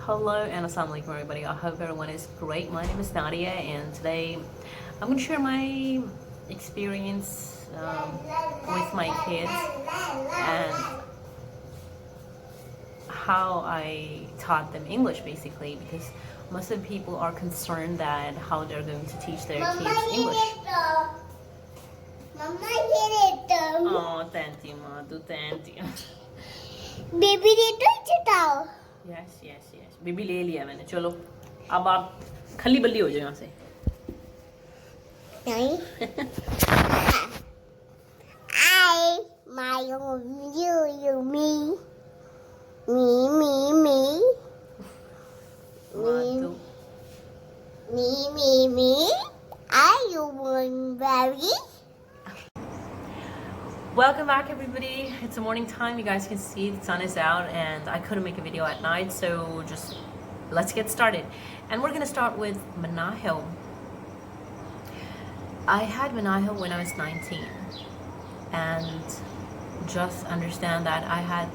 Hello and assalamu alaikum everybody. I hope everyone is great. My name is Nadia and today I'm going to share my experience with my kids and how I taught them English basically, because most of the people are concerned that how they're going to teach their kids English. Mama did it. Oh, thank you, Madhu, thank you. Baby did it. Yes. बीबी ले लिया मैंने. चलो अब आप खली बल्ली हो जाओ यहाँ से. नहीं. I, my, you, me. Madhu. Me. I, you, one, baby. Welcome back everybody. It's the morning time. You guys can see the sun is out and I couldn't make a video at night, so just let's get started. And we're gonna start with Minahil. I had Minahil when I was 19 and just understand that I had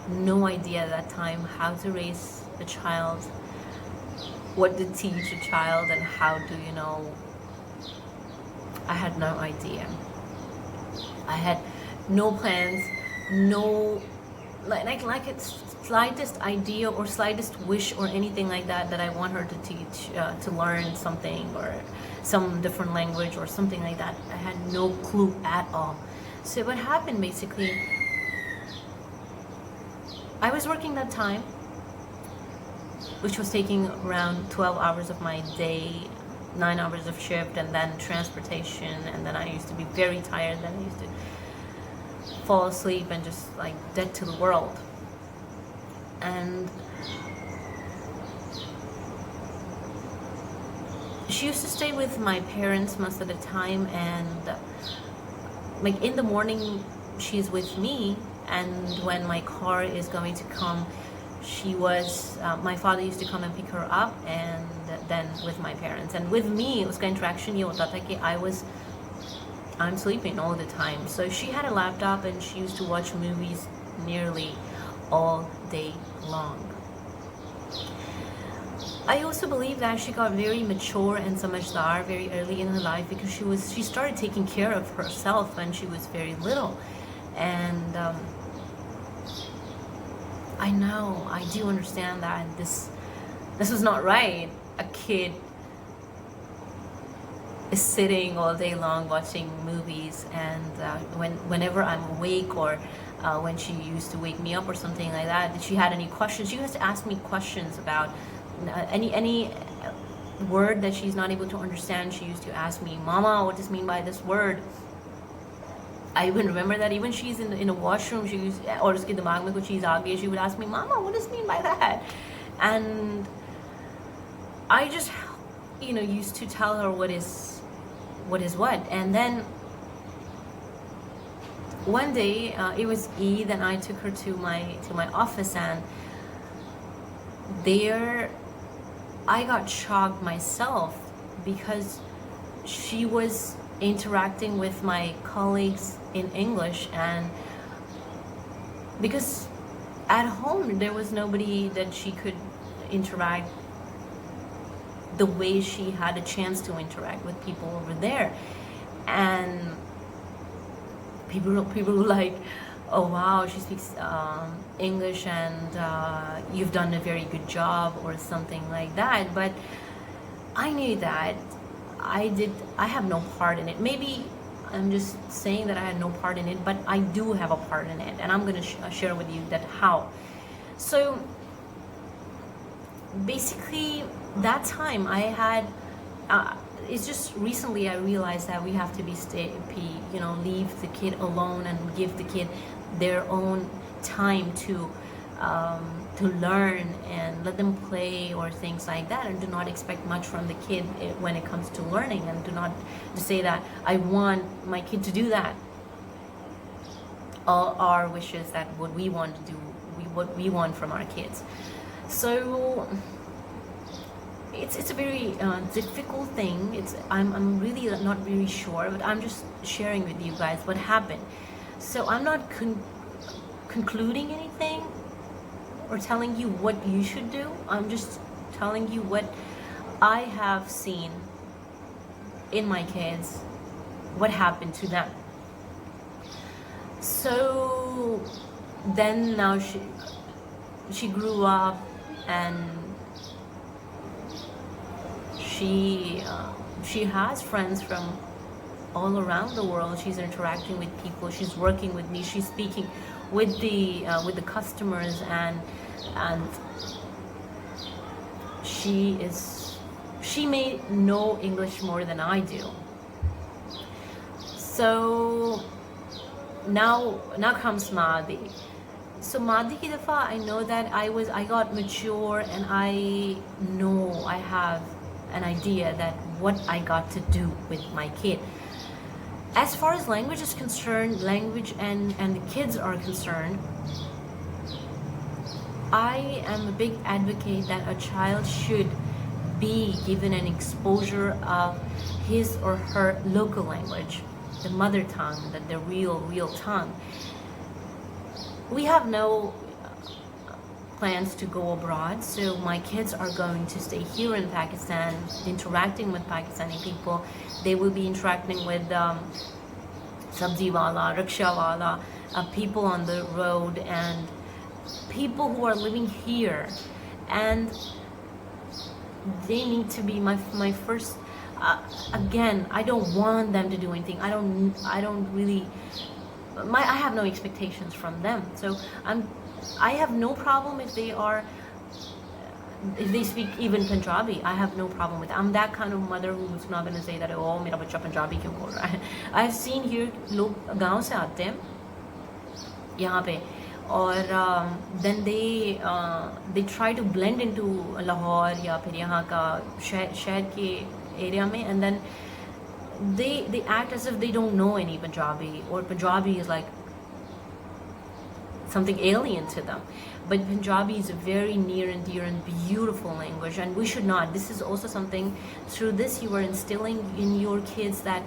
no idea at that time how to raise a child, what to teach a child, and how to, I had no idea. I had no plans, no like it's slightest idea or slightest wish or anything like that I want her to teach, to learn something or some different language or something like that. I had no clue at all. So what happened basically, I was working that time, which was taking around 12 hours of my day, 9 hours of shift, and then transportation, and then I used to be very tired, then I used to fall asleep and just like dead to the world. And she used to stay with my parents most of the time, and like in the morning she's with me, and when my car is going to come, my father used to come and pick her up, and then with my parents. And with me उसका interaction ये होता था कि I'm sleeping all the time. So she had a laptop and she used to watch movies nearly all day long. I also believe that she got very mature and samajhdar very early in her life, because she started taking care of herself when she was very little. And I do understand that this was not right. A kid is sitting all day long watching movies, and whenever I'm awake or when she used to wake me up or something like that, if she had any questions, she used to ask me questions about any word that she's not able to understand. She used to ask me, Mama, what does it mean by this word? I even remember that even she's in a washroom, she used, or uske dimag mein kuch cheez aa gayi, she would ask me, Mama, what does it mean by that? And I just used to tell her what is what. And then one day it was Eid, and I took her to my office, and there I got shocked myself, because she was interacting with my colleagues in English, and because at home there was nobody that she could interact the way she had a chance to interact with people over there. And people were like, oh wow, she speaks English, and you've done a very good job or something like that. But I knew that I have no part in it. Maybe I'm just saying that I had no part in it, but I do have a part in it, and I'm going to share with you that how. So basically that time I had it's just recently I realized that we have to leave the kid alone and give the kid their own time to learn and let them play or things like that, and do not expect much from the kid when it comes to learning, and do not say that I want my kid to do that. All our wishes, that what we want to do, what we want from our kids. So it's a very difficult thing. I'm really not very sure, but I'm just sharing with you guys what happened. So I'm not concluding anything, or telling you what you should do. I'm just telling you what I have seen in my kids, what happened to them. So then now she grew up, and she has friends from all around the world. She's interacting with people, she's working with me, she's speaking with the customers, and she may know English more than I do. So now comes Madi. So Madi ki dafa, I know that I got mature, and I know I have an idea that what I got to do with my kid. As far as language is concerned, language and the kids are concerned, I am a big advocate that a child should be given an exposure of his or her local language, the mother tongue, the real tongue. We have no plans to go abroad, so my kids are going to stay here in Pakistan, interacting with Pakistani people. They will be interacting with sabzi wala, rickshaw wala, people on the road, and people who are living here, and they need to be my first. Again, I don't want them to do anything. I don't really. I have no expectations from them. So I have no problem if they speak even Punjabi. I have no problem with it. I'm that kind of mother who's not going to say that, oh, मेरा बच्चा पंजाबी क्यों बोल रहा है. I've seen here लोग गांव से आते हैं यहाँ पे, और then they try to blend into Lahore या फिर यहाँ का शहर के area में, and then they act as if they don't know any Punjabi, or Punjabi is like something alien to them. But Punjabi is a very near and dear and beautiful language, and we should not. This is also something, through this you are instilling in your kids that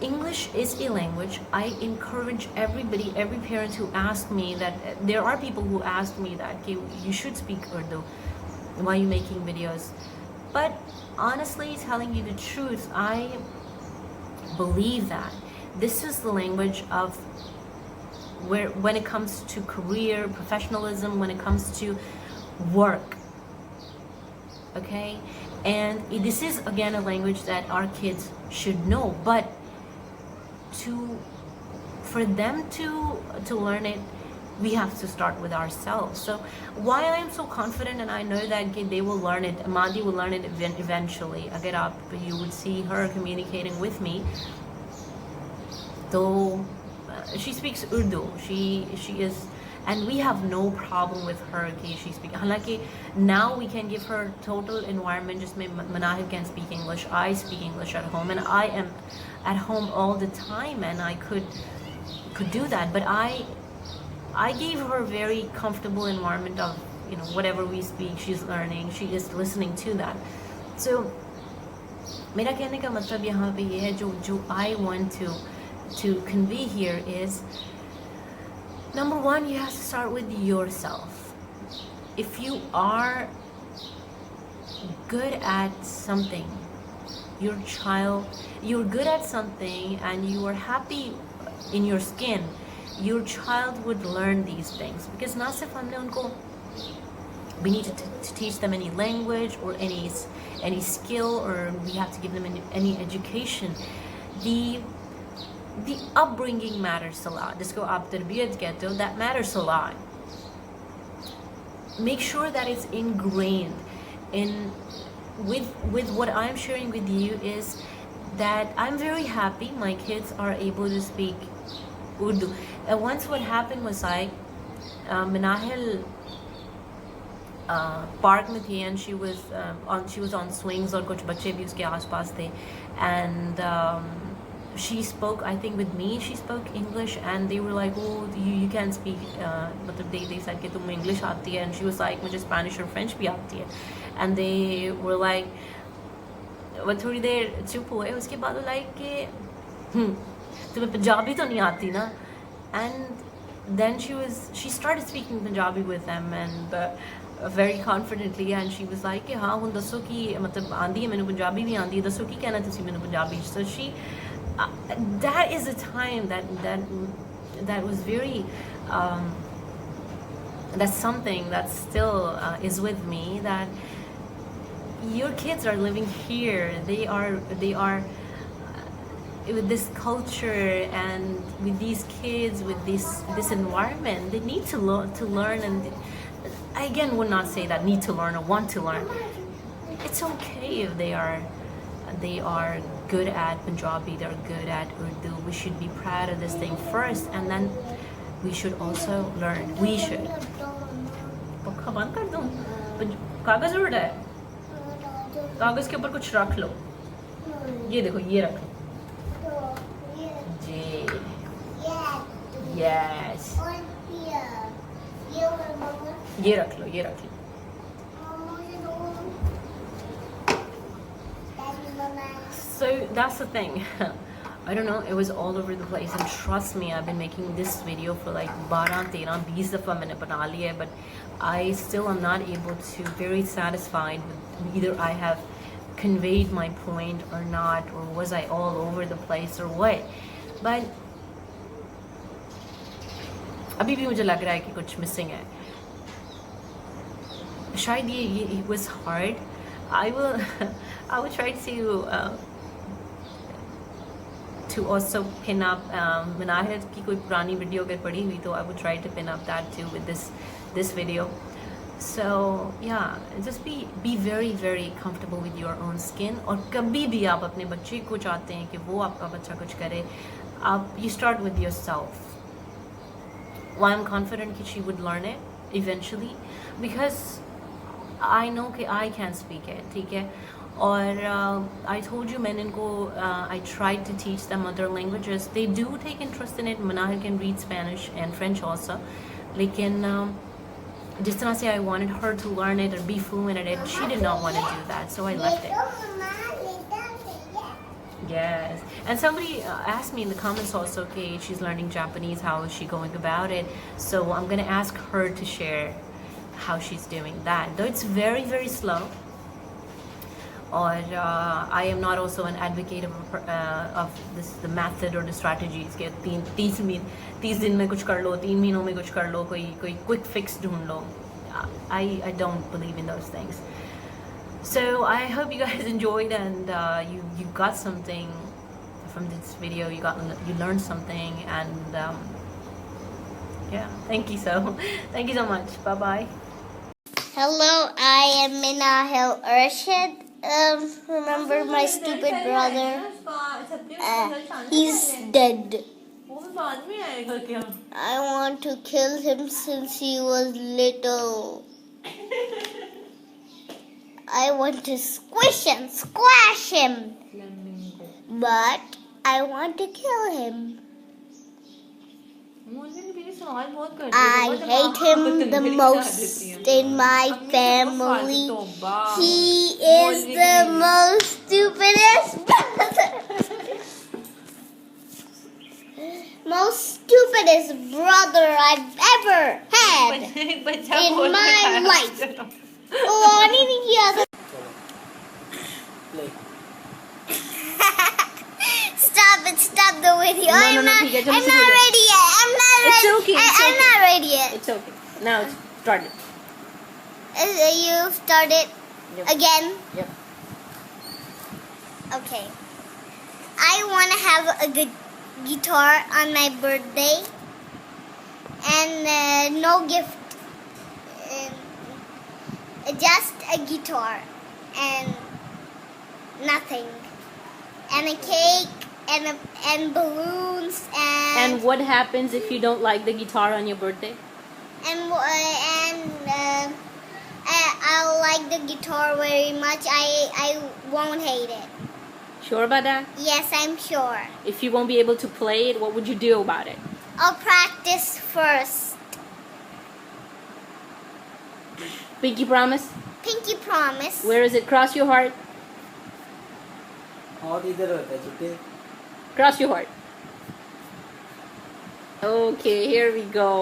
English is a language. I encourage everybody, every parent who asks me that, there are people who ask me that, okay, you should speak Urdu, why are you making videos? But honestly, telling you the truth, I believe that this is the language of when it comes to career, professionalism, when it comes to work, okay? And this is again a language that our kids should know, but for them to learn it, we have to start with ourselves. So why I am so confident, and I know that they will learn it, Madi will learn it eventually. Agar you would see her communicating with me, so she speaks Urdu. She is, and we have no problem with her. Okay, she speaks. Halaki, now we can give her total environment. Just Minahil can speak English. I speak English at home, and I am at home all the time, and I could do that. But I gave her a very comfortable environment of, whatever we speak, she's learning, she is listening to that. So मेरा कहने का मतलब यहाँ पे ये है, जो I want to convey here is, number one, you have to start with yourself. If you are good at something, you're good at something and you are happy in your skin, your child would learn these things. Because ना सिर्फ हमने उनको, we need to teach them any language or any skill, or we have to give them any education. The upbringing matters a lot. जिसको आप तरबियत कहते हो, that matters a lot. Make sure that it's ingrained with what I'm sharing with you, is that I'm very happy my kids are able to speak Urdu. Once what happened was Minahil park में थी, and she was on swings, और कुछ बच्चे भी उसके आसपास थे, and she spoke, I think with me she spoke English, and they were like, oh, you can speak, मतलब they said कि तुम English आती है, and she was like, मुझे Spanish और French भी आती है, and they were like, वो थोड़ी देर चुप हुए, उसके बाद वो like कि तुम्हें पंजाबी तो नहीं आती ना, and then she started speaking Punjabi with them, and very confidently, and she was like कि हाँ हुन दसो कि मतलब आंदी है मैंने पंजाबी भी आंदी है दसो की कहना तुसी मैंने Punjabi so she that is a time that was very that's something that still is with me, that your kids are living here, they are with this culture and with these kids, with this environment, they need to learn. And I again would not say that need to learn or want to learn. It's okay if they are good at Punjabi, they're good at Urdu. We should be proud of this thing first, and then we should also learn. We should. पंखा बंद कर दूं? कागज उड़ रहा है, कागज के ऊपर कुछ रख लो, ये देखो ये रख लो जी, यस ये रख लो, ये रख लो. So that's the thing. I don't know, it was all over the place, and trust me, I've been making this video for like 12, 13, 20 dafa maine bana liya hai, but I still am not able to very satisfied with either I have conveyed my point or not, or was I all over the place or what. But अभी भी मुझे लग रहा है कि कुछ missing है शायद. ये it was hard. I will try to also pin up Minahil की कोई पुरानी वीडियो अगर पड़ी हुई तो I would try to pin up that too with this video. So yeah, just be very very comfortable with your own skin. और कभी भी आप अपने बच्चे को चाहते हैं कि वो आपका बच्चा कुछ करे, आप you start with yourself. Why I'm confident that she would learn it eventually, because I know कि I can speak it, ठीक है. और I told you मैंने इनको I tried to teach them other languages. They do take interest in it. Minahil can read Spanish and French also, लेकिन जिस तरह से I wanted her to learn it or be fluent at it, she did not want to do that, so I left it. Yes, and somebody asked me in the comments also, okay, she's learning Japanese, how is she going about it? So I'm gonna ask her to share how she's doing that, though it's very very slow. Or I am not also an advocate of the method or the strategies कि 30 दिन में कुछ कर लो, 3 महीनों में कुछ कर लो, कोई quick fix ढूंढ लो. I don't believe in those things. So I hope you guys enjoyed, and you got something from this video. You learned something, and yeah, thank you so much. Bye bye. Hello, I am Minahil Urshid. Remember my stupid brother? He's dead. I want to kill him since he was little. I want to squish and squash him. But I want to kill him. I hate him the most in my family. He is the most stupidest brother I've ever had in my life. Oh, anything he has. Stop the video. I'm not ready yet. I'm not ready. It's okay. I'm not ready yet. It's okay. Now start it. You started again? Yep. Okay. I want to have a good guitar on my birthday. And no gift. Just a guitar. And nothing. And a cake. And balloons And what happens if you don't like the guitar on your birthday? And I like the guitar very much. I won't hate it. Sure about that? Yes, I'm sure. If you won't be able to play it, what would you do about it? I'll practice first. Pinky promise? Pinky promise. Where is it? Cross your heart. Cross your heart. Okay, here we go.